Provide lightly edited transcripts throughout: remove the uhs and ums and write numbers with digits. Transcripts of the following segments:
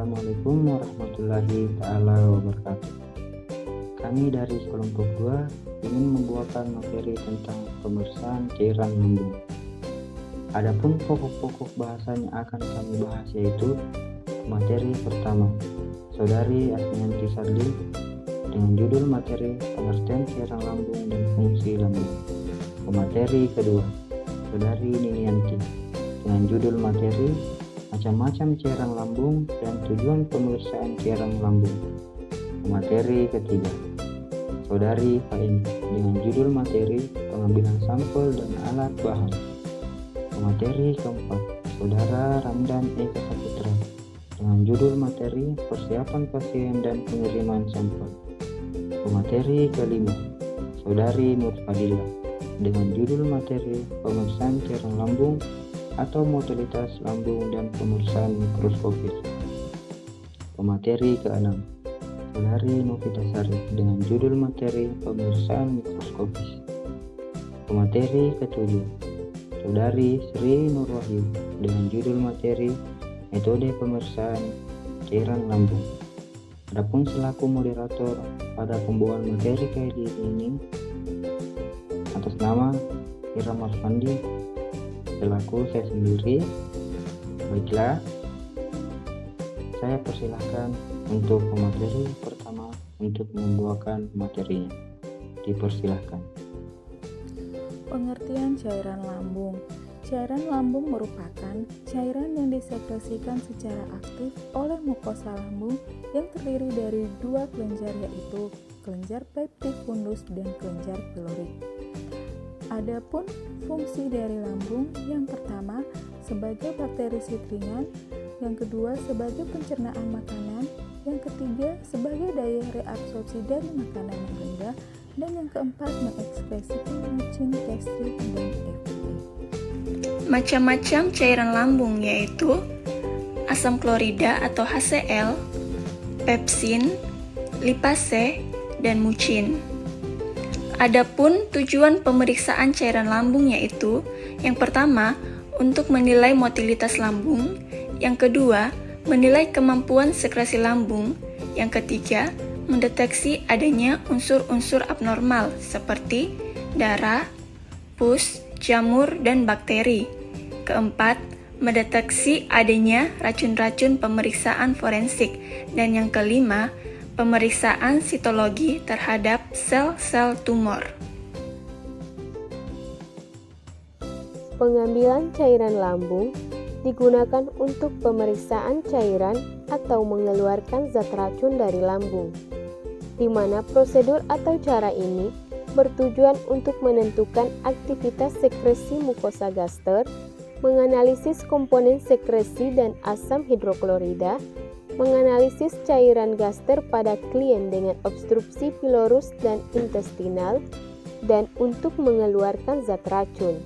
Assalamualaikum warahmatullahi ta'ala wabarakatuh. Kami dari kelompok 2 ingin membawakan materi tentang pemeriksaan cairan lambung. Adapun pokok-pokok bahasan yang akan kami bahas yaitu materi pertama, Saudari Asmianti Sarli dengan judul materi pengertian cairan lambung dan fungsi lambung. Pemateri kedua, Saudari Ninianti dengan judul materi macam-macam cairan lambung dan tujuan pemeriksaan cairan lambung. Materi ketiga, Saudari Faini dengan judul materi pengambilan sampel dan alat bahan. Materi keempat, Saudara Ramdan Eka Saputra dengan judul materi persiapan pasien dan pengiriman sampel. Materi kelima, Saudari Nur Fadila dengan judul materi pemeriksaan cairan lambung atau motilitas lambung dan pemeriksaan mikroskopis. Pemateri keenam, Saudari Novita Sari dengan judul materi pemeriksaan mikroskopis. Pemateri ketujuh, Saudari Sri Nur Wahyu dengan judul materi metode pemeriksaan cairan lambung. Adapun selaku moderator pada pembawaan materi kali ini atas nama Irama Fandi selaku saya sendiri. Baiklah, saya persilahkan untuk pemateri pertama untuk membawakan materinya. Dipersilahkan. Pengertian cairan lambung. Cairan lambung merupakan cairan yang disekresikan secara aktif oleh mukosa lambung yang terdiri dari dua kelenjar, yaitu kelenjar peptic fundus dan kelenjar pilorik. Adapun fungsi dari lambung, yang pertama sebagai bakterisid ringan, yang kedua sebagai pencernaan makanan, yang ketiga sebagai daya reabsorpsi dari makanan yang rendah, dan yang keempat mengekspresikan mucin, gastrik, dan FeA. Macam-macam cairan lambung yaitu asam klorida atau HCl, pepsin, lipase, dan mucin. Adapun tujuan pemeriksaan cairan lambung yaitu yang pertama, untuk menilai motilitas lambung, yang kedua, menilai kemampuan sekresi lambung, yang ketiga, mendeteksi adanya unsur-unsur abnormal seperti darah, pus, jamur, dan bakteri. Keempat, mendeteksi adanya racun-racun pemeriksaan forensik, dan yang kelima, pemeriksaan sitologi terhadap sel-sel tumor. Pengambilan cairan lambung digunakan untuk pemeriksaan cairan atau mengeluarkan zat racun dari lambung, di mana prosedur atau cara ini bertujuan untuk menentukan aktivitas sekresi mukosa gaster, menganalisis komponen sekresi dan asam hidroklorida, menganalisis cairan gaster pada klien dengan obstruksi pilorus dan intestinal, dan untuk mengeluarkan zat racun.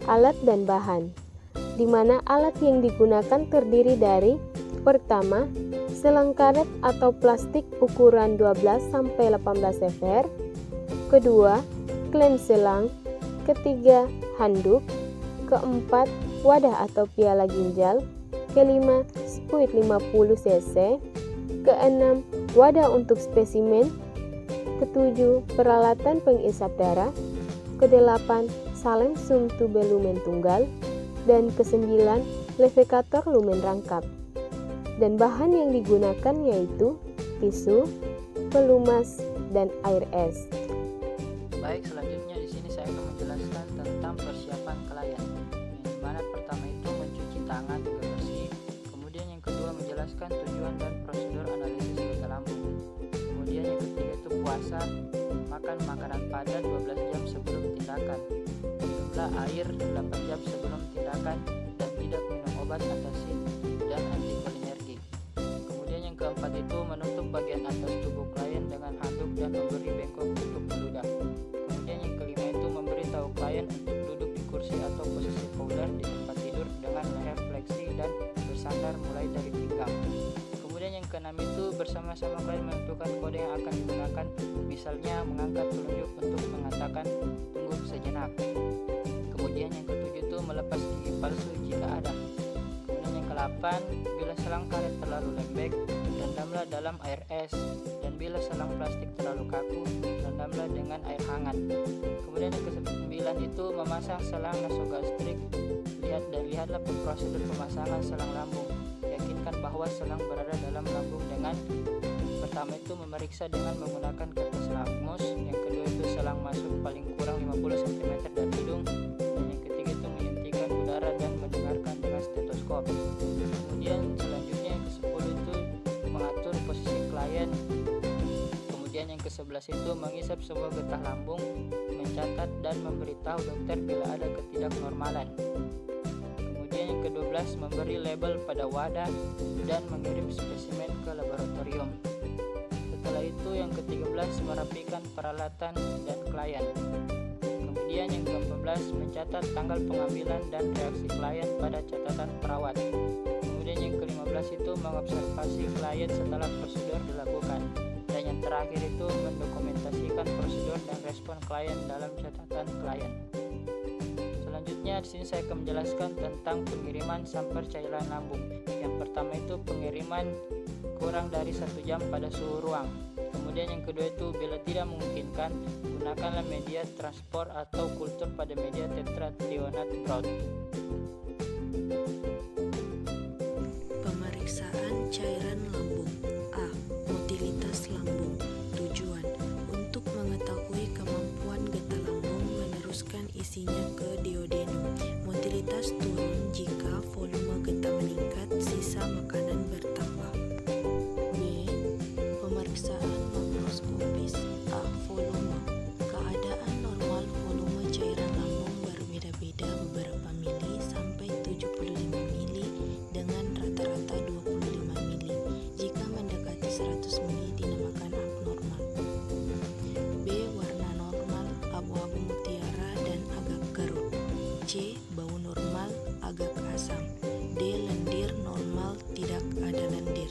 Alat dan bahan, di mana alat yang digunakan terdiri dari pertama, selang karet atau plastik ukuran 12-18 fr, kedua, klem selang, ketiga, handuk, keempat, wadah atau piala ginjal, kelima, spuit 50 cc, keenam, wadah untuk spesimen, ketujuh, peralatan pengisap darah, kedelapan, salem sum tube lumen tunggal, dan kesembilan, levekator lumen rangkap. Dan bahan yang digunakan yaitu tisu, pelumas, dan air es. Baik, selanjutnya di sini saya akan menjelaskan tentang persiapan klien. Yang mana pertama itu mencuci tangan hingga bersih. Kemudian yang kedua menjelaskan tujuan dan prosedur analisis gejala lambung. Kemudian yang ketiga itu puasa, makan makanan padat 12 jam sebelum tindakan. Minumlah air 8 jam sebelum tindakan dan tidak minum obat antasid dan antikolinergik. Kemudian yang keempat itu menutup bagian atas tubuh klien dengan handuk dan memberi bengkok untuk meludah. Kemudian yang kelima itu memberitahu klien untuk duduk di kursi atau posisi powder di tempat tidur dengan leher fleksi dan bersandar mulai dari pinggang. Kemudian yang keenam itu bersama-sama klien menentukan kode yang akan digunakan, misalnya mengangkat telunjuk untuk mengatakan tunggu sejenak. Kemudian yang ketujuh itu melepas gigi palsu jika ada. Kemudian yang 8. Bila selang karet terlalu lembek, rendamlah dalam air es, dan bila selang plastik terlalu kaku, rendamlah dengan air hangat. Kemudian yang ke-9 itu memasang selang nasogastrik. Lihatlah prosedur pemasangan selang lambung. Yakinkan bahwa selang berada dalam lambung dengan pertama itu memeriksa dengan menggunakan kertas lakmus, yang kedua itu selang masuk paling kurang 50 cm dari hidung, dan yang ketiga itu menyuntikkan udara dan mendengarkan dengan stetoskop. Kemudian selanjutnya yang ke-10 itu mengatur posisi klien. Kemudian yang ke-11 itu mengisap semua getah lambung, mencatat dan memberitahu dokter bila ada ketidaknormalan. Kemudian yang ke-12 memberi label pada wadah dan mengirim spesimen ke laboratorium. Setelah itu yang ke-13 merapikan peralatan dan klien. Kemudian yang ke-14 mencatat tanggal pengambilan dan reaksi klien pada catatan perawat. Kemudian yang ke-15 itu mengobservasi klien setelah prosedur dilakukan. Dan yang terakhir itu mendokumentasikan prosedur dan respon klien dalam catatan klien. Selanjutnya di sini saya akan menjelaskan tentang pengiriman samper cairan lambung. Yang pertama itu pengiriman kurang dari 1 jam pada suhu ruang. Kemudian yang kedua itu bila tidak memungkinkan, gunakanlah media transport atau kultur pada media tetrathionat broth. Pemeriksaan cairan lambung. A. Motilitas lambung. Tujuan untuk mengetahui kemampuan getah lambung meneruskan isinya ke duodenum. Motilitas turun jika volume getah meningkat, sisa makanan bertambah. B. Pemeriksaan makroskopis. A. Volume. Keadaan normal volume cairan lambung berbeda-beda beberapa mili sampai 75 mili dengan rata-rata 25 mili. Jika mendekati 100 mili dinamakan abnormal. B. Warna normal, abu-abu mutiara dan agak garut. C. Bau normal, agak asam. D. Lendir normal, tidak ada lendir.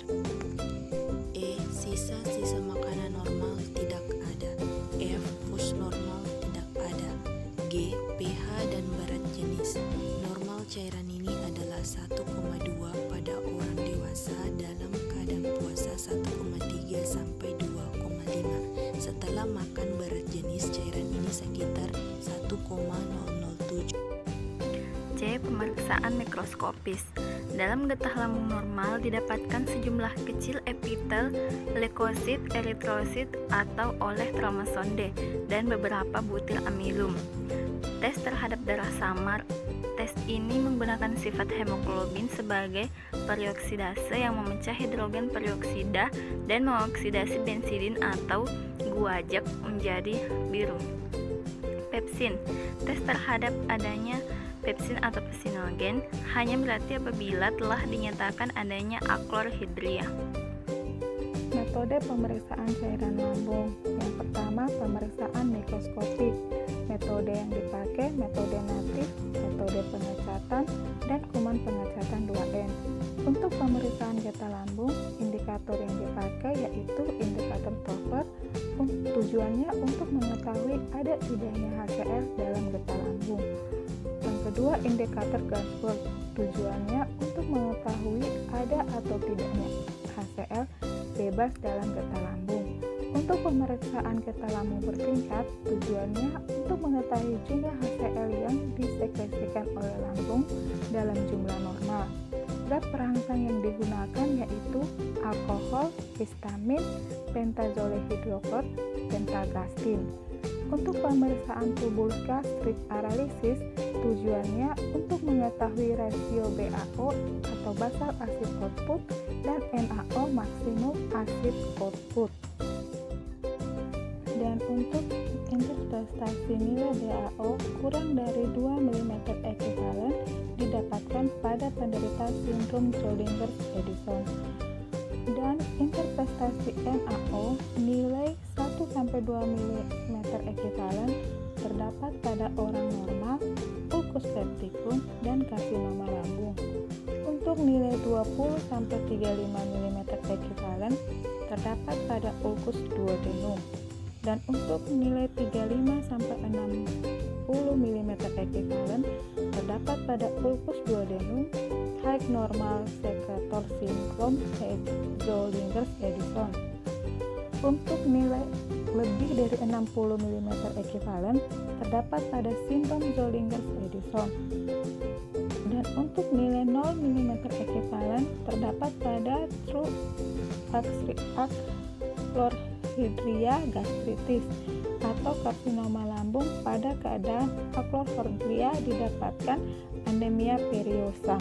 E. Sisa-sisa makanan normal, tidak ada. F. Pus normal, tidak ada. G. pH dan berat jenis. Normal cairan ini adalah 1,2 pada orang dewasa, dalam keadaan puasa 1,3 sampai 2,5. Setelah makan berat jenis cairan ini sekitar 1,007. C. Pemeriksaan mikroskopis. Dalam getah lambung normal didapatkan sejumlah kecil epitel, leukosit, eritrosit atau oleh tromosonde dan beberapa butil amilum. Tes terhadap darah samar. Tes ini menggunakan sifat hemoglobin sebagai perioksidase yang memecah hidrogen perioksida dan mengoksidasi bensidin atau guajak menjadi biru. Pepsin. Tes terhadap adanya pepsin atau pepsinogen hanya berarti apabila telah dinyatakan adanya aklorhidria. Metode pemeriksaan cairan lambung. Yang pertama, pemeriksaan mikroskopik. Metode yang dipakai metode natif, metode pengecatan, dan kuman pengecatan 2N. Untuk pemeriksaan getah lambung, indikator yang dipakai yaitu indikator Doppler. Tujuannya untuk mengetahui ada tidaknya HCl dalam getah lambung. Yang kedua, indikator Gansford. Tujuannya untuk mengetahui ada atau tidaknya HCl bebas dalam getah lambung. Untuk pemeriksaan getah lambung bertingkat, tujuannya untuk mengetahui jumlah HCl yang disekresikan oleh lambung dalam jumlah normal. Zat perangsang yang digunakan yaitu alkohol, histamin, pentazolehidrokot, pentagastin. Untuk pemeriksaan tubul gastrik analisis, tujuannya untuk mengetahui rasio BAO atau basal acid output dan NaO maksimum acid output. Dan untuk interpretasi nilai DAO kurang dari 2 mm ekivalen didapatkan pada penderita sindrom Schrödinger-Edison. Dan interpretasi NaO nilai 1-2 mm ekivalen terdapat pada orang normal, ulkus peptikum, dan karsinoma lambung. Untuk nilai 20-35 mm ekivalen terdapat pada ulkus duodenum. Dan untuk nilai 35-60 mm ekivalen terdapat pada ulkus duodenum, high abnormal secretor syndrome Zollinger-Edison. Untuk nilai lebih dari 60 mm ekivalen terdapat pada sindrom Zollinger-Edison. Dan untuk nilai 0 mm ekivalen terdapat pada true achlorhydria gastritis atau karsinoma lambung. Pada keadaan achlorhydria didapatkan anemia periosa.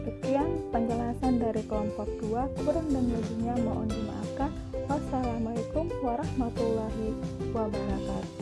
Sekian penjelasan dari kelompok 2, kurang dan lebihnya mohon dimaafkan. Wassalamualaikum warahmatullahi wabarakatuh.